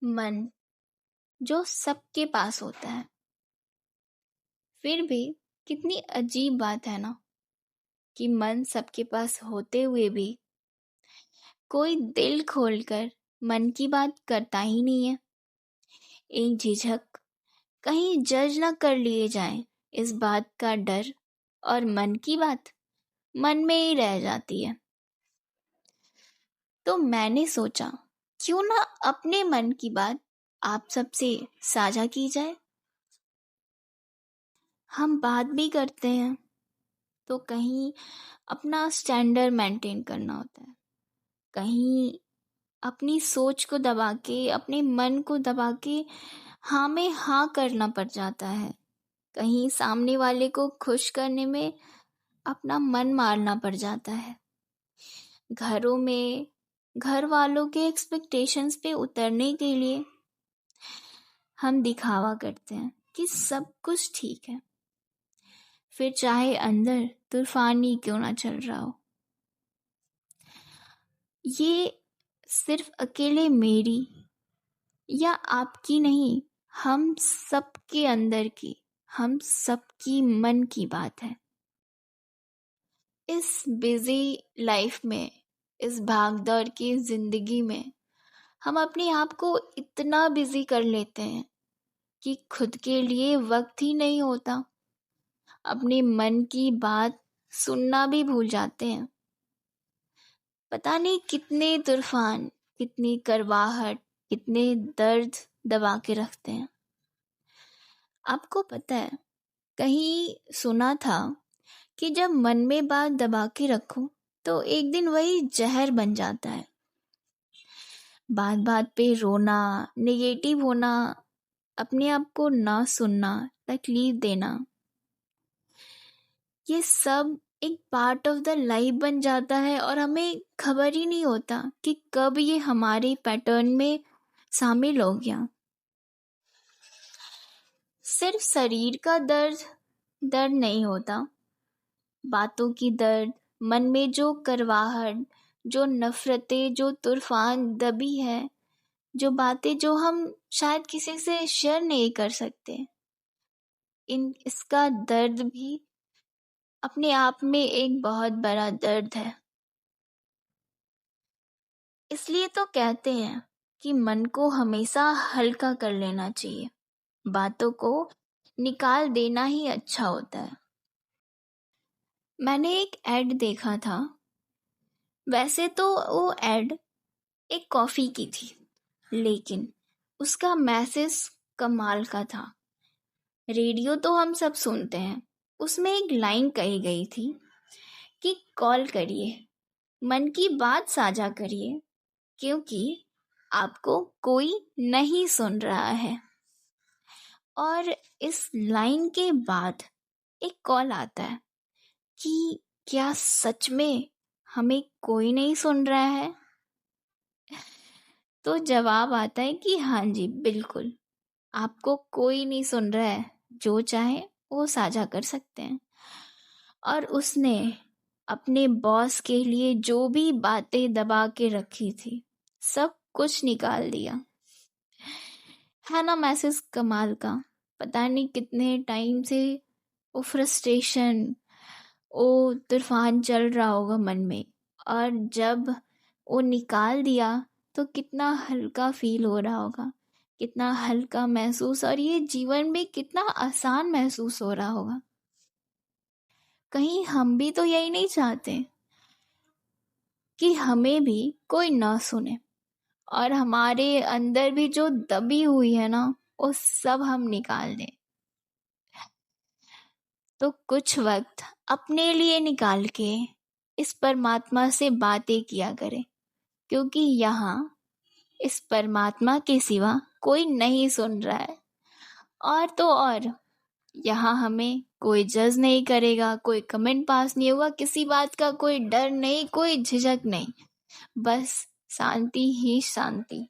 मन जो सबके पास होता है, फिर भी कितनी अजीब बात है ना कि मन सबके पास होते हुए भी कोई दिल खोलकर मन की बात करता ही नहीं है। एक झिझक, कहीं जज न कर लिए जाएं, इस बात का डर, और मन की बात मन में ही रह जाती है। तो मैंने सोचा, क्यों ना अपने मन की बात आप सबसे साझा की जाए। हम बात भी करते हैं तो कहीं अपना स्टैंडर्ड मेंटेन करना होता है, कहीं अपनी सोच को दबा के, अपने मन को दबा के हाँ में हाँ करना पड़ जाता है, कहीं सामने वाले को खुश करने में अपना मन मारना पड़ जाता है। घरों में घर वालों के एक्सपेक्टेशंस पे उतरने के लिए हम दिखावा करते हैं कि सब कुछ ठीक है, फिर चाहे अंदर तूफानी क्यों ना चल रहा हो। ये सिर्फ अकेले मेरी या आपकी नहीं, हम सबके अंदर की, हम सबकी मन की बात है। इस बिजी लाइफ में, इस भागदौड़ की जिंदगी में हम अपने आप को इतना बिजी कर लेते हैं कि खुद के लिए वक्त ही नहीं होता। अपने मन की बात सुनना भी भूल जाते हैं। पता नहीं कितने तूफान, कितनी करवाहट, कितने दर्द दबा के रखते हैं। आपको पता है, कहीं सुना था कि जब मन में बात दबा के रखो तो एक दिन वही जहर बन जाता है। बात बात पे रोना, नेगेटिव होना, अपने आप को ना सुनना, तकलीफ देना, ये सब एक पार्ट ऑफ द लाइफ बन जाता है और हमें खबर ही नहीं होता कि कब ये हमारे पैटर्न में शामिल हो गया। सिर्फ शरीर का दर्द दर्द नहीं होता, बातों की दर्द, मन में जो करवाहट, जो नफरतें, जो तूफान दबी है, जो बातें जो हम शायद किसी से शेयर नहीं कर सकते, इसका दर्द भी अपने आप में एक बहुत बड़ा दर्द है। इसलिए तो कहते हैं कि मन को हमेशा हल्का कर लेना चाहिए, बातों को निकाल देना ही अच्छा होता है। मैंने एक ऐड देखा था। वैसे तो वो ऐड एक कॉफ़ी की थी, लेकिन उसका मैसेज कमाल का था। रेडियो तो हम सब सुनते हैं, उसमें एक लाइन कही गई थी कि कॉल करिए, मन की बात साझा करिए, क्योंकि आपको कोई नहीं सुन रहा है। और इस लाइन के बाद एक कॉल आता है कि क्या सच में हमें कोई नहीं सुन रहा है। तो जवाब आता है कि हाँ जी, बिल्कुल, आपको कोई नहीं सुन रहा है, जो चाहे वो साझा कर सकते हैं। और उसने अपने बॉस के लिए जो भी बातें दबा के रखी थी, सब कुछ निकाल दिया। है ना मैसेज कमाल का। पता नहीं कितने टाइम से वो फ्रस्ट्रेशन, वो तूफान चल रहा होगा मन में, और जब वो निकाल दिया तो कितना हल्का फील हो रहा होगा, कितना हल्का महसूस, और ये जीवन में कितना आसान महसूस हो रहा होगा। कहीं हम भी तो यही नहीं चाहते कि हमें भी कोई ना सुने, और हमारे अंदर भी जो दबी हुई है ना, वो सब हम निकाल दें। तो कुछ वक्त अपने लिए निकाल के इस परमात्मा से बातें किया करें, क्योंकि यहाँ इस परमात्मा के सिवा कोई नहीं सुन रहा है। और तो और, यहाँ हमें कोई जज नहीं करेगा, कोई कमेंट पास नहीं होगा, किसी बात का कोई डर नहीं, कोई झिझक नहीं, बस शांति ही शांति।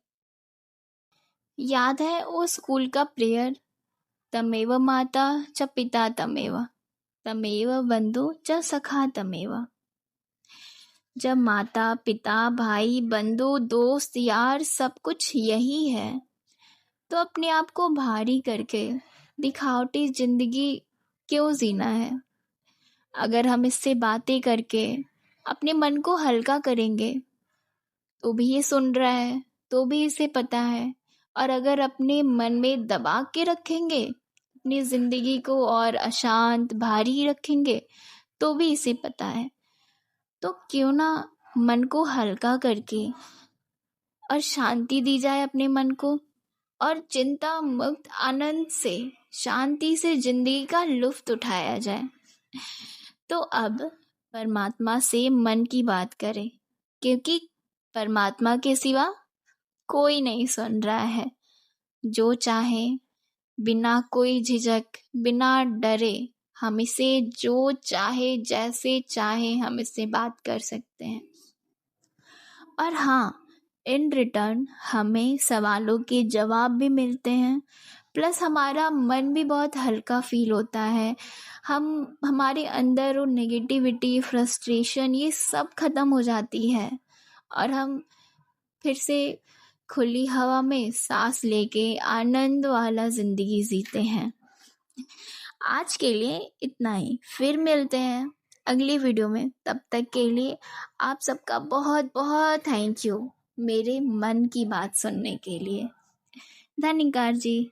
याद है वो स्कूल का प्रेयर, तमेव माता च पिता तमेव, तमेव बंधु च सखा तमेव। जब माता पिता भाई बंधु दोस्त यार सब कुछ यही है, तो अपने आप को भारी करके दिखावटी जिंदगी क्यों जीना है? अगर हम इससे बातें करके अपने मन को हल्का करेंगे, तो भी ये सुन रहा है, तो भी इसे पता है। और अगर अपने मन में दबा के रखेंगे, अपनी जिंदगी को और अशांत भारी रखेंगे, तो भी इसे पता है। तो क्यों ना मन को हल्का करके और शांति दी जाए अपने मन को, और चिंता मुक्त आनंद से शांति से जिंदगी का लुत्फ उठाया जाए। तो अब परमात्मा से मन की बात करें, क्योंकि परमात्मा के सिवा कोई नहीं सुन रहा है। जो चाहे बिना कोई झिझक, बिना डरे, हम इसे जो चाहे जैसे चाहे हम इससे बात कर सकते हैं। और हाँ, इन रिटर्न हमें सवालों के जवाब भी मिलते हैं, प्लस हमारा मन भी बहुत हल्का फील होता है। हमारे अंदर वो नेगेटिविटी, फ्रस्ट्रेशन, ये सब ख़त्म हो जाती है और हम फिर से खुली हवा में सांस लेके आनंद वाला ज़िंदगी जीते हैं। आज के लिए इतना ही, फिर मिलते हैं अगली वीडियो में। तब तक के लिए आप सबका बहुत बहुत थैंक यू मेरे मन की बात सुनने के लिए। धन्यवाद जी।